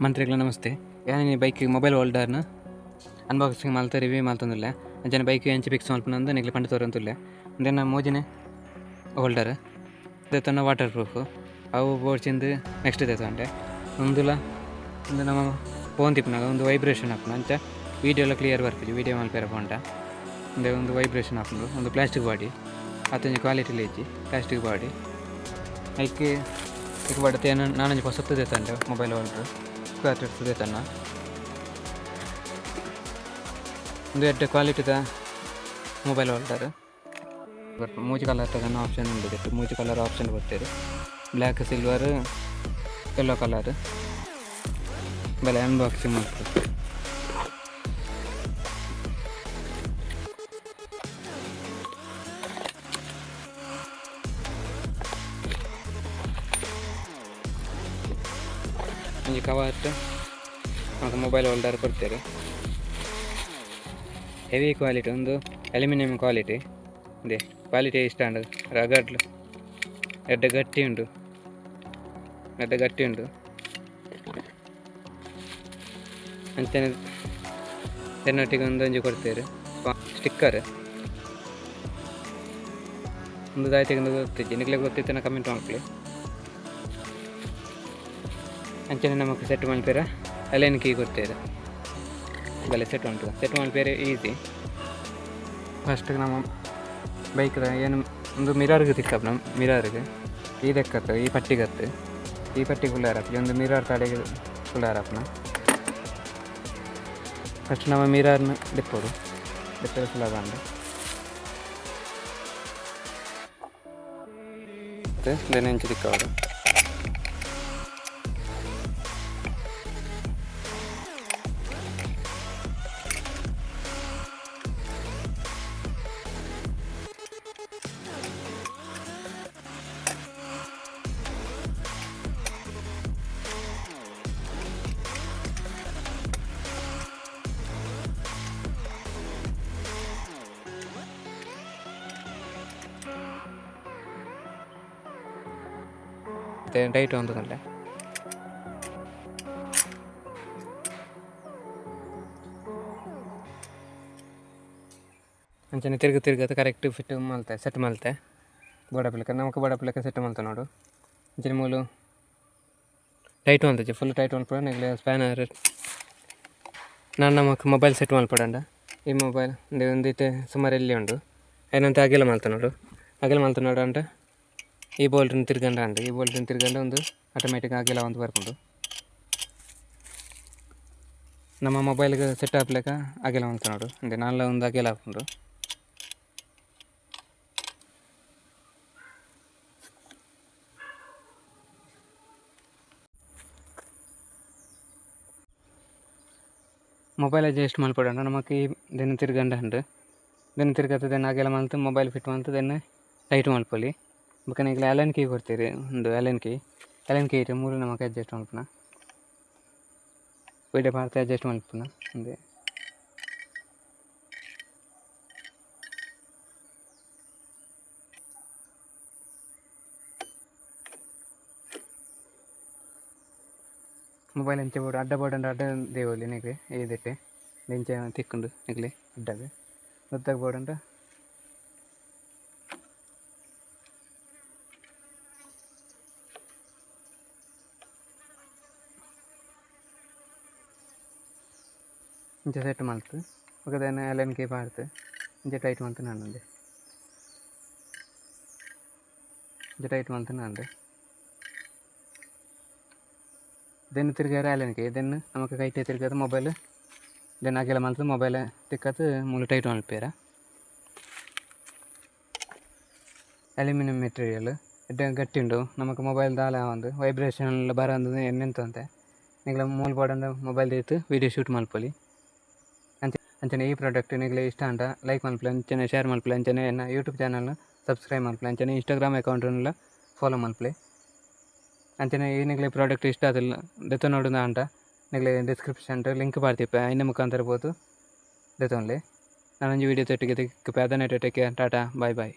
ಮಂತ್ರಿಗಳ ನಮಸ್ತೆ. ಯಾನಿ bike mobile ಹೋಲ್ಡರ್ನ ಅನ್ಬಾಕ್ಸಿಂಗ್ ಮಾಡ್ತಾ ರಿವ್ಯೂ ಮಾಡ್ತಂದಿಲ್ಲ. ಅಂಚನೆ ಬೈಕ್ ಎಂಚ ಫಿಕ್ಸ್ ಮಲ್ಪನಂದು ನಿಗ್ಲಿ ಪಂಡ ತೋರಂತುಲ್ಲ. ಅಂದೆನ ಮೋಜಿನ ಹೋಲ್ಡರ್ ದೇತನ ವಾಟರ್ ಪ್ರೂಫ್ ಅವು ಬೋಡ್ಚಿಂದು ನೆಕ್ಸ್ಟ್ ದೇತಂಡೆ ಒಂದುಲ ಒಂದು ನಮ್ಮ ಫೋನ್ ತಿಪ್ಪನಾಗ ಒಂದು ವೈಬ್ರೇಷನ್ ಹಾಕೋಣ ಅಂಚ ವೀಡಿಯೋ ಎಲ್ಲ ಕ್ಲಿಯರ್ ಬರ್ತಿದ್ವಿ. ವೀಡಿಯೋ ಮಲ್ಪೇರ ಫೋನ್ಟ ಒಂದೇ ಒಂದು ವೈಬ್ರೇಷನ್ ಹಾಕೊಂಡು ಒಂದು ಪ್ಲಾಸ್ಟಿಕ್ ಬಾಡಿ ಅತ್ತೊಂದು ಕ್ವಾಲಿಟಿಲಿ ಇಜ್ಜಿ ಪ್ಲಾಸ್ಟಿಕ್ ಬಾಡಿ ಐಕೆ ಈಗ ಬಡತೆ ನಾನೊಂದು ಹೊಸತ್ತು ದೇತಂಡೆ ಮೊಬೈಲ್ ಹೋಲ್ಡ್ರ್ ಸ್ಕ್ವಾಟರ್ಸ್ ದೇತನ್ನ ಒಂದು ಎಡ್ಡೆ ಕ್ವಾಲಿಟಿದ ಮೊಬೈಲ್ ಹೋಲ್ಡರ್ ಬಟ್ ಮೂಜಿ ಕಲರ್ ತಗೊಂಡು ಆಪ್ಷನ್ ಉಂಟು. ಮೂಜಿ ಕಲರ್ ಆಪ್ಷನ್ ಬರ್ತೀರಿ ಬ್ಲ್ಯಾಕ್ ಸಿಲ್ವರ್ ಯೆಲ್ಲೋ ಕಲರ್ ಬೆಲೆ ಅನ್ಬಾಕ್ಸಿಂಗ್ ಮಾಡ್ತೀವಿ. ಒಂಜಿ ಕವರ್ ನಮಗೆ ಮೊಬೈಲ್ ಹೋಲ್ಡರ್ ಕೊಡ್ತೇವೆ. ಹೆವಿ ಕ್ವಾಲಿಟಿ ಒಂದು ಅಲ್ಯೂಮಿನಿಯಂ ಕ್ವಾಲಿಟಿ ಇದೆ. ಕ್ವಾಲಿಟಿ ಇಷ್ಟ ಉಂಟು ರಗಡ್ಲು ಎಡ್ಡೆ ಗಟ್ಟಿ ಉಂಟು ಅಂಚನೆ ತೆನ್ನೊಟ್ಟಿಗೆ ಒಂದೊಂಜಿ ಕೊಡ್ತೇವೆ ಸ್ಟಿಕ್ಕರ್ ಒಂದು ದಾಯ್ತಿಗೆ ಗೊತ್ತಿಜ್ಜಿ ನಿಗ್ಲೆ ಗೊತ್ತಿತ್ತು ನಾ ಕಮೆಂಟ್ ಮಾಡ್ಕೊಳ್ಳಿ. ಅಂಚನೆ ನಮಗೆ ಸೆಟ್ ಮಲ್ಪೇರ ಅಲೆನ್ ಕೀ ಕೊಡ್ತೇವೆ. ಬೆಲೆ ಸೆಟ್ ಉಂಟು ಸೆಟ್ ಮಲ್ಪೇರೆ ಈಸಿ. ಫಸ್ಟ್ ನಮ್ಮ ಬೈಕ್ದ ಏನು ಒಂದು ಮಿರರ್ಗೆ ತಿಕ್ಕಪ್ಪ ನಮ್ಮ ಮಿರರ್ಗೆ ಈ ದೆಕ್ಕತ್ತು ಈ ಪಟ್ಟಿಗತ್ತು ಈ ಪಟ್ಟಿ ಕುಳ್ಳಾರಪ್ಪಲಿ ಒಂದು ಮಿರರ್ ತಡೆಗೆ ಕುಳ್ಳಾರಪ್ಪನ ಫಸ್ಟ್ ನಮ್ಮ ಮಿರರ್ನ ಡಿಪ್ಪೋಡು ಡಿಪ್ಪರ ಸುಲಭ ನೆಂಚು ತಿಕ್ಕವರು. ಡೈಟ್ ಒಂದಲ್ಲ ಅಂಚನೆ ತಿರ್ಗತ್ತೆ ಕರೆಕ್ಟ್ ಫಿಟ್ ಮಲ್ತೆ ಸೆಟ್ ಮಲ್ತೆ ಬೋಡಪ್ಲಕ ನಮಗೆ ಬೋಡಪ್ಲಕ ಸೆಟ್ ಮಲ್ತೆ ನೋಡು. ಅಂಚನೆ ಮೂಲು ಟೈಟ್ ಮಲ್ತಜಿ ಫುಲ್ ಟೈಟ್ ಮಲ್ಪಡ ನೆಗ್ಲೆ ಸ್ಪ್ಯಾನರ್ ನಾನು ನಮಗೆ ಮೊಬೈಲ್ ಸೆಟ್ ಮಲ್ಪಡಂಡ. ಈ ಮೊಬೈಲ್ ಒಂದಿತ್ತೆ ಸುಮಾರು ಎಲ್ಲಿ ಉಂಡು ಏನಂತ ಅಗೆಲ ಮಲ್ತ ನೋಡು ಅಂತ ಈ ಬೋಲ್ಟ್ನ ತಿರ್ಗಂಡ ಅಂಡು ಈ ಬೋಲ್ಟ್ನ ತಿರ್ಗಂಡ ಒಂದು ಆಟೋಮೆಟಿಕ್ ಆಗೆಲ್ಲ ಒಂದು ಬರ್ಕೊಂಡು ನಮ್ಮ ಮೊಬೈಲ್ಗೆ ಸೆಟ್ ಹಾಕ್ಲಿಕ್ಕ ಆಗೆಲ್ಲ ಅಂತ ನೋಡು ಅಂದರೆ ನಾಳೆ ಒಂದು ಆಗೆಲ್ಲ ಹಾಕೊಂಡು ಮೊಬೈಲ್ ಅಡ್ಜಸ್ಟ್ ಮಲ್ಪಡೋಣ ನಮಗೆ ಈ ದೆನ್ನ ತಿರ್ಗಂಡ ಉಂಡು ದೆನ್ನ ತಿರ್ಗತ್ತೆ ದೆನ್ನ ಆಗೆಲ್ಲ ಮಲ್ತು ಮೊಬೈಲ್ ಫಿಟ್ ಮಲ್ತು ದೆನ್ನ ಟೈಟ್ ಮಲ್ಪೊಲಿ ಬೇಕಾನೆ ಈಗ ಅಲೆನ್ ಕೀ ಕೊಡ್ತೀರಿ ಒಂದು ಅಲೆನ್ ಕೀ ಇಟ್ಟು ಮೂರು ನಮಗೆ ಅಡ್ಜಸ್ಟ್ ಮಲ್ಪನ ವೀಡಿಯೋ ಮಾಡ್ತಾ ಅಡ್ಜಸ್ಟ್ ಮಲ್ಪನ ಅಂದೆ ಮೊಬೈಲ್ ಎಂಚ ಬೋರ್ಡ್ ಅಡ್ಡ ಬೋರ್ಡ್ ಅಂದ್ರೆ ಅಡ್ಡ ದೇವಲ್ಲಿ ನಿಗೆ ಏದಿಟ್ಟೆ ಎಂಚ ತಿಕ್ಕೊಂಡು ನಿಗ್ಲಿ ಅಡ್ಡಗೆ ಉದ್ದಕ್ಕೆ ಬೋರ್ಡ್ ಅಂದ್ರೆ ಇಂಚ ಸೆಟ್ ಮಾಡ್ತು ఒకదాన్ని అలెన్కి పాడుతూ ఇంచ టైట్ మంతున్నానండి ఇంచ టైట్ మంతున్నానండి ದೆನ್ನು ತಿರ್ಗಾರೆ ಅಲೆನ್ಗೆ ದೆನ್ನು ನಮಗೆ ಕೈಟೆ ತಿರ್ಗಾದ ಮೊಬೈಲ್ ದೆನ್ನು ಆಗೆಲ್ಲ ಮಲ್ತು ಮೊಬೈಲ್ ತಿಕ್ಕತ್ತು ಮೂಲು ಟೈಟ್ ಮಲ್ಪೇರ ಅಲ್ಯೂಮಿನಿಯಂ ಮೆಟೀರಿಯಲ್ ಎಡ್ಡೆ ಗಟ್ಟಿ ಉಂಡು ನಮಗೆ ಮೊಬೈಲ್ ದಾಲ ಒಂದು ವೈಬ್ರೇಷನ್ ಎಲ್ಲ ಬರೋದು ಎನ್ನೆಂತಂತೆ ನಿಗ್ಲ ಮೂಲ ಬೋರ್ಡ್ ಮೊಬೈಲ್ ತೆಗೆದು ವೀಡಿಯೋ ಶೂಟ್ ಮಲ್ಪೊಲಿ. ಅಂಚನೆ ಈ ಪ್ರಾಡಕ್ಟ್ ನಿಗ್ಲೆ ಇಷ್ಟ ಅಂತ ಲೈಕ್ ಮಲ್ಪಲೆ ಅಂಚನೆ ಶೇರ್ ಮಲ್ಪಲೆ ಅಂಚನೆ ನನ್ನ ಯೂಟ್ಯೂಬ್ ಚಾನಲ್ನ ಸಬ್ಸ್ಕ್ರೈಬ್ ಮಲ್ಪಲೆ ಅಂಚನೆ ಇನ್ಸ್ಟಾಗ್ರಾಮ್ ಅಕೌಂಟನ್ನೆಲ್ಲ ಫಾಲೋ ಮಲ್ಪಲೆ ಅಂಚನೆ ಈ ನಿಗ್ಲೆ ಪ್ರಾಡಕ್ಟ್ ಇಷ್ಟ ಆದಿಲ್ಲ ದೆತ್ತ ನೋಡೋಣ ಅಂತ ನಿಗ್ಲೆ ಡಿಸ್ಕ್ರಿಪ್ಷನ್ ಲಿಂಕ್ ಪಾಡ್ತಿಪ್ಪೆ ಐನ ಮುಖಾಂತರ ಬೋದು ದೆತ್ತೊನ್ಲೆ ನಾನೊಂದು ವೀಡಿಯೋ ತೊಟ್ಟಿಗೆ ತಿಕ್ಕಪ್ಪೆ ಅದನ್ನೇ ಟೇಕ್ ಕೇರ್ ಟಾಟಾ ಬಾಯ್ ಬಾಯ್.